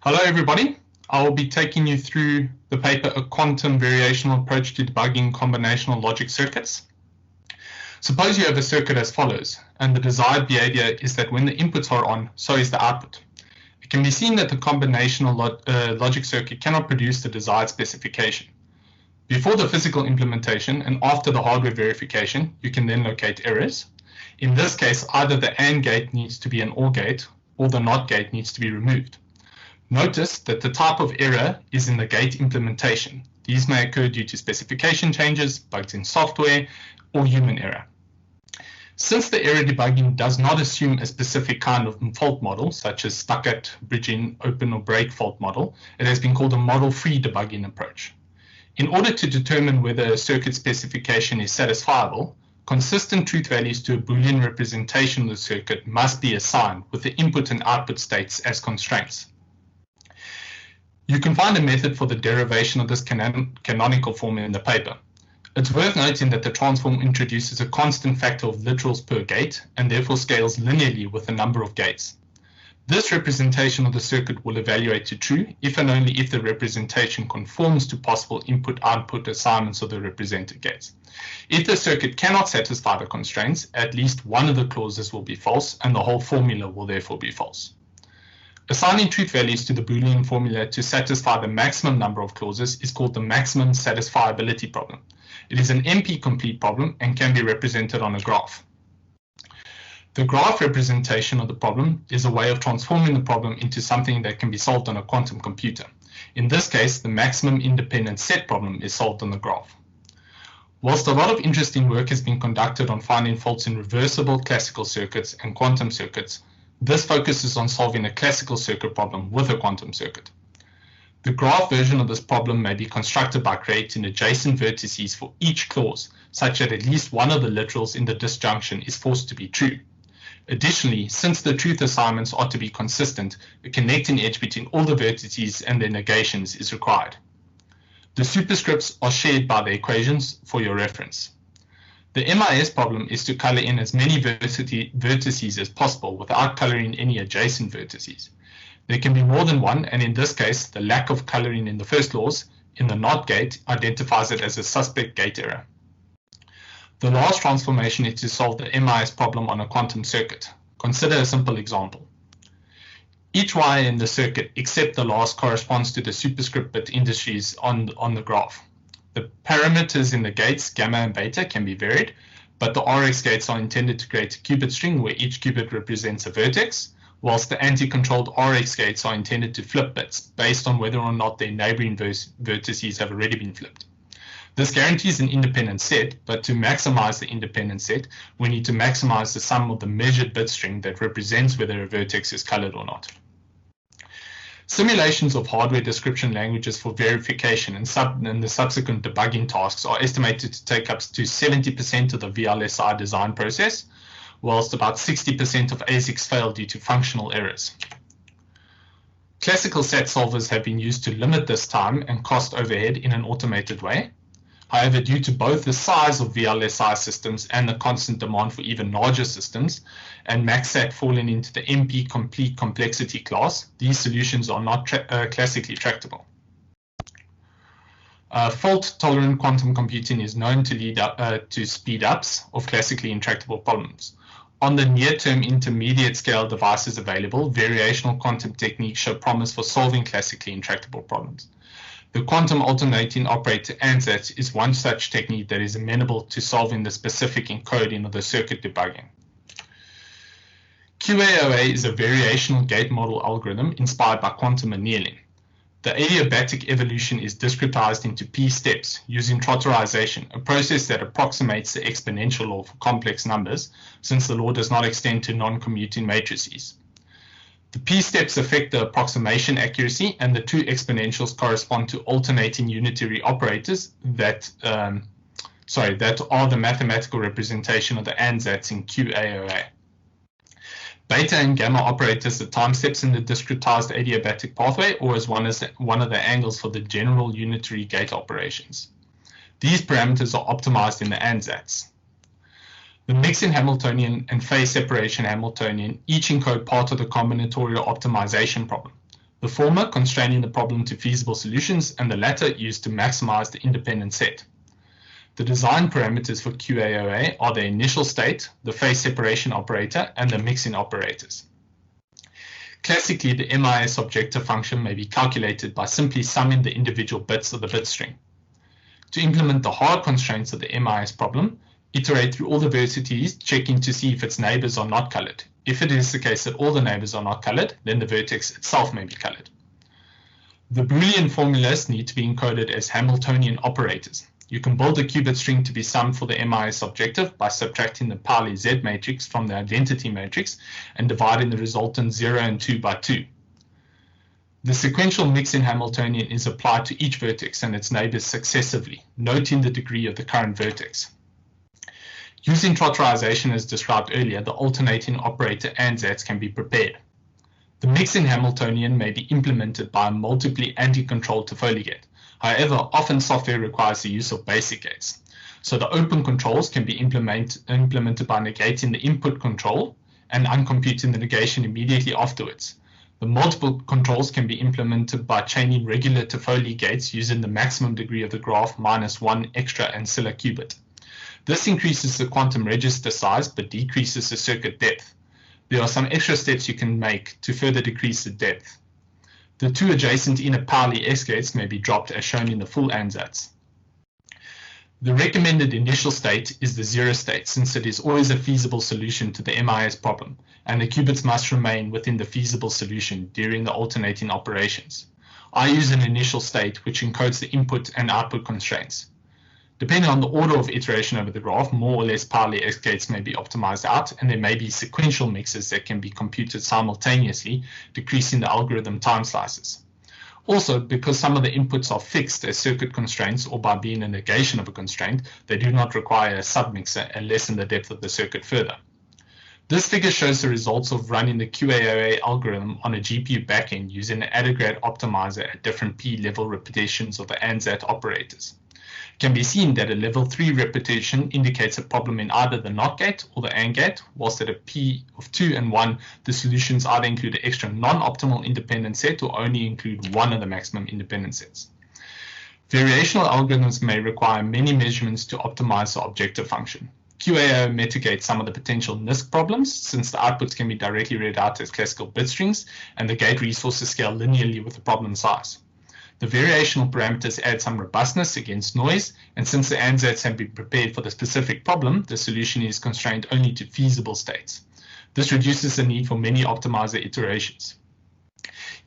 Hello everybody, I will be taking you through the paper A Quantum Variational Approach to Debugging Combinational Logic Circuits. Suppose you have a circuit as follows, and the desired behavior is that when the inputs are on, so is the output. It can be seen that the combinational logic circuit cannot produce the desired specification. Before the physical implementation and after the hardware verification, you can then locate errors. In this case, either the AND gate needs to be an OR gate or the NOT gate needs to be removed. Notice that the type of error is in the gate implementation. These may occur due to specification changes, bugs in software, or human error. Since the error debugging does not assume a specific kind of fault model, such as stuck-at, bridging, open or break fault model, it has been called a model-free debugging approach. In order to determine whether a circuit specification is satisfiable, consistent truth values to a Boolean representation of the circuit must be assigned with the input and output states as constraints. You can find a method for the derivation of this canonical form in the paper. It's worth noting that the transform introduces a constant factor of literals per gate and therefore scales linearly with the number of gates. This representation of the circuit will evaluate to true if and only if the representation conforms to possible input-output assignments of the represented gates. If the circuit cannot satisfy the constraints, at least one of the clauses will be false and the whole formula will therefore be false. Assigning truth values to the Boolean formula to satisfy the maximum number of clauses is called the maximum satisfiability problem. It is an NP-complete problem and can be represented on a graph. The graph representation of the problem is a way of transforming the problem into something that can be solved on a quantum computer. In this case, the maximum independent set problem is solved on the graph. Whilst a lot of interesting work has been conducted on finding faults in reversible classical circuits and quantum circuits, this focuses on solving a classical circuit problem with a quantum circuit. The graph version of this problem may be constructed by creating adjacent vertices for each clause, such that at least one of the literals in the disjunction is forced to be true. Additionally, since the truth assignments are to be consistent, a connecting edge between all the vertices and their negations is required. The superscripts are shared by the equations for your reference. The MIS problem is to color in as many vertices as possible without coloring any adjacent vertices. There can be more than one, and in this case, the lack of coloring in the first clause in the NOT gate identifies it as a suspect gate error. The last transformation is to solve the MIS problem on a quantum circuit. Consider a simple example. Each wire in the circuit except the last corresponds to the superscript bit indices on the graph. The parameters in the gates, gamma and beta, can be varied, but the RX gates are intended to create a qubit string where each qubit represents a vertex, whilst the anti-controlled RX gates are intended to flip bits based on whether or not their neighboring vertices have already been flipped. This guarantees an independent set, but to maximize the independent set, we need to maximize the sum of the measured bit string that represents whether a vertex is colored or not. Simulations of hardware description languages for verification and the subsequent debugging tasks are estimated to take up to 70% of the VLSI design process, whilst about 60% of ASICs fail due to functional errors. Classical SAT solvers have been used to limit this time and cost overhead in an automated way. However, due to both the size of VLSI systems and the constant demand for even larger systems, and MaxSat falling into the NP complete complexity class, these solutions are not classically tractable. Fault-tolerant quantum computing is known to lead to speed-ups of classically intractable problems. On the near-term intermediate scale devices available, variational quantum techniques show promise for solving classically intractable problems. The quantum alternating operator ANSAT is one such technique that is amenable to solving the specific encoding of the circuit debugging. QAOA is a variational gate model algorithm inspired by quantum annealing. The adiabatic evolution is discretized into P steps using trotterization, a process that approximates the exponential law for complex numbers, since the law does not extend to non-commuting matrices. The P steps affect the approximation accuracy, and the two exponentials correspond to alternating unitary operators that are the mathematical representation of the ANSATs in QAOA. Beta and gamma operators are time steps in the discretized adiabatic pathway, or as one of the angles for the general unitary gate operations. These parameters are optimized in the ANSATs. The mixing Hamiltonian and phase separation Hamiltonian each encode part of the combinatorial optimization problem. the former constraining the problem to feasible solutions, and the latter used to maximize the independent set. The design parameters for QAOA are the initial state, the phase separation operator, and the mixing operators. Classically, the MIS objective function may be calculated by simply summing the individual bits of the bit string. To implement the hard constraints of the MIS problem, iterate through all the vertices, checking to see if its neighbors are not colored. If it is the case that all the neighbors are not colored, then the vertex itself may be colored. The Boolean formulas need to be encoded as Hamiltonian operators. You can build a qubit string to be summed for the MIS objective by subtracting the Pauli Z matrix from the identity matrix and dividing the resultant 0 and 2 by 2. The sequential mix in Hamiltonian is applied to each vertex and its neighbors successively, noting the degree of the current vertex. Using trotterization as described earlier, the alternating operator ANZATs can be prepared. The mix in Hamiltonian may be implemented by a multiply anti-controlled Toffoli gate. However, often software requires the use of basic gates. So the open controls can be implemented by negating the input control and uncomputing the negation immediately afterwards. The multiple controls can be implemented by chaining regular Toffoli gates using the maximum degree of the graph minus one extra ancilla qubit. This increases the quantum register size but decreases the circuit depth. There are some extra steps you can make to further decrease the depth. The two adjacent inner Pauli S gates may be dropped as shown in the full ANZATs. The recommended initial state is the 0 state, since it is always a feasible solution to the MIS problem, and the qubits must remain within the feasible solution during the alternating operations. I use an initial state which encodes the input and output constraints. Depending on the order of iteration over the graph, more or less Pauli S gates may be optimized out, and there may be sequential mixes that can be computed simultaneously, decreasing the algorithm time slices. Also, because some of the inputs are fixed as circuit constraints or by being a negation of a constraint, they do not require a submixer and lessen the depth of the circuit further. This figure shows the results of running the QAOA algorithm on a GPU backend using an Addergrad optimizer at different p-level repetitions of the ANZAT operators. It can be seen that a level 3 repetition indicates a problem in either the NOT gate or the AND gate, whilst at a p of 2 and 1, the solutions either include an extra non-optimal independent set or only include one of the maximum independent sets. Variational algorithms may require many measurements to optimize the objective function. QAO mitigates some of the potential NISQ problems, since the outputs can be directly read out as classical bit strings and the gate resources scale linearly with the problem size. The variational parameters add some robustness against noise, and since the ANZATs have been prepared for the specific problem, the solution is constrained only to feasible states. This reduces the need for many optimizer iterations.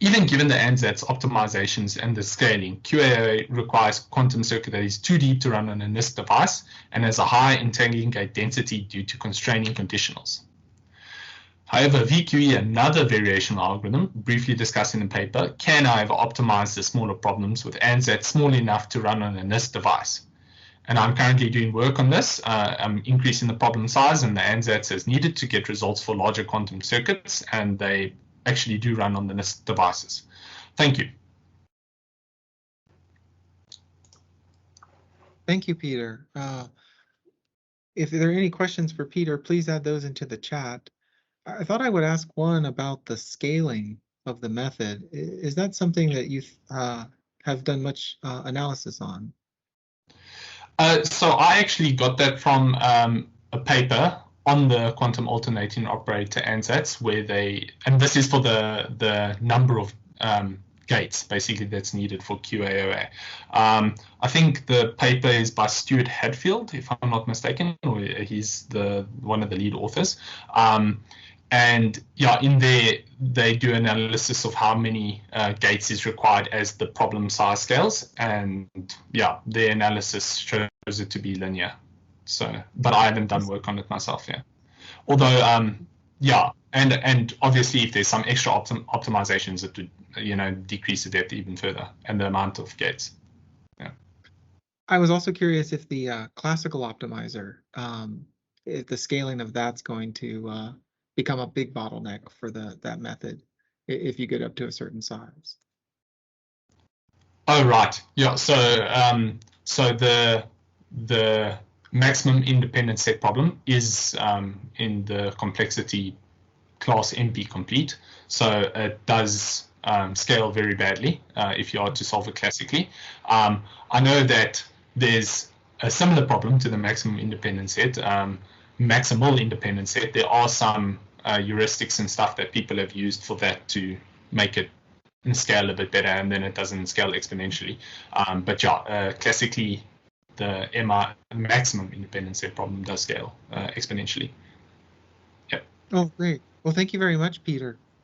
Even given the ANZATs optimizations and the scaling, QAO requires quantum circuit that is too deep to run on a NISQ device and has a high entangling gate density due to constraining conditionals. However, VQE, another variational algorithm, briefly discussed in the paper, can, however, optimize the smaller problems with ANZATs small enough to run on a NISQ device. And I'm currently doing work on this. I'm increasing the problem size and the ANZATs as needed to get results for larger quantum circuits, and they actually do run on the NISQ devices. Thank you. Thank you, Peter. If there are any questions for Peter, please add those into the chat. I thought I would ask one about the scaling of the method. Is that something that you have done much analysis on? So I actually got that from a paper on the quantum alternating operator ANZATs, where and this is for the number of gates basically that's needed for QAOA. I think the paper is by Stuart Hadfield, if I'm not mistaken, or he's one of the lead authors. And yeah, in there they do analysis of how many gates is required as the problem size scales, and yeah, their analysis shows it to be linear. So, but I haven't done work on it myself, yeah. Although, yeah, and obviously if there's some extra optimizations, it would, decrease the depth even further and the amount of gates. Yeah. I was also curious if the classical optimizer, if the scaling of that's going to become a big bottleneck for that method if you get up to a certain size. Oh, right. Yeah. So so the maximum independent set problem is in the complexity class NP complete. So it does scale very badly if you are to solve it classically. I know that there's a similar problem to the maximum independent set, maximal independent set. There are some heuristics and stuff that people have used for that to make it scale a bit better, and then it doesn't scale exponentially. But yeah, classically, the maximum independent set problem does scale exponentially. Yep. Oh, great. Well, thank you very much, Peter.